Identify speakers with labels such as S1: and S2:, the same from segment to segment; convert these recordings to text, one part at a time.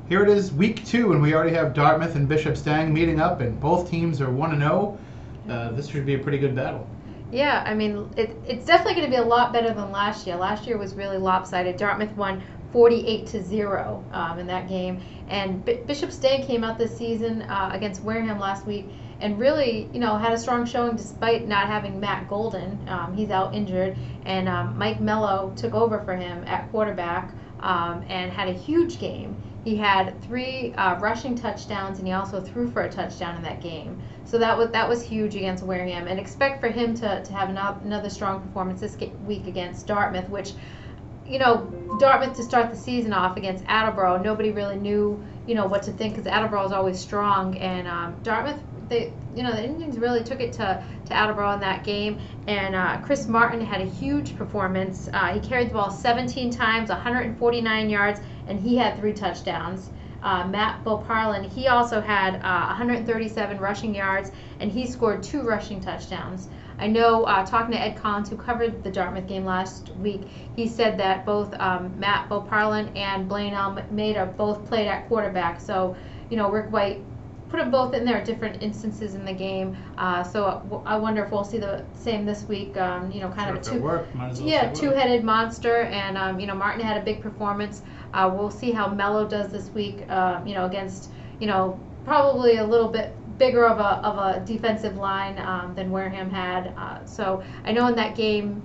S1: here it is, week 2, and we already have Dartmouth and Bishop Stang meeting up, and both teams are 1-0. This should be a pretty good battle.
S2: Yeah, I mean, it's definitely going to be a lot better than last year. Last year was really lopsided. Dartmouth won 48-0 in that game, and Bishop Stang came out this season against Wareham last week and really, had a strong showing despite not having Matt Golden. He's out injured, and Mike Mello took over for him at quarterback and had a huge game. He had 3 rushing touchdowns, and he also threw for a touchdown in that game. So that was huge against Wareham, and expect for him to have another strong performance this week against Dartmouth, which, Dartmouth to start the season off against Attleboro, nobody really knew, what to think because Attleboro is always strong, and Dartmouth, the Indians really took it to Attleboro in that game, and Chris Martin had a huge performance. He carried the ball 17 times, 149 yards, and he had 3 touchdowns. Matt Boparlin, he also had 137 rushing yards, and he scored 2 rushing touchdowns. I know, talking to Ed Collins, who covered the Dartmouth game last week, he said that both Matt Boparlin and Blaine Almeida both played at quarterback. So, Rick White put them both in there at different instances in the game. So I wonder if we'll see the same this week. Kind of a two-headed monster, and Martin had a big performance. We'll see how Mello does this week. Against probably a little bit bigger of a defensive line than Wareham had. So I know in that game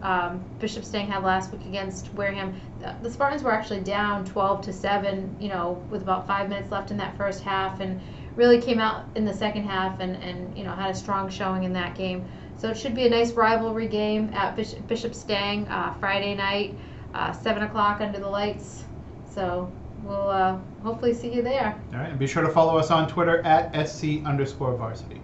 S2: Bishop Stang had last week against Wareham, the Spartans were actually down 12-7. With about 5 minutes left in that first half, and really came out in the second half and had a strong showing in that game. So it should be a nice rivalry game at Bishop Stang Friday night, 7 o'clock under the lights. So we'll hopefully see you there.
S1: All right, and be sure to follow us on Twitter at @SC_varsity.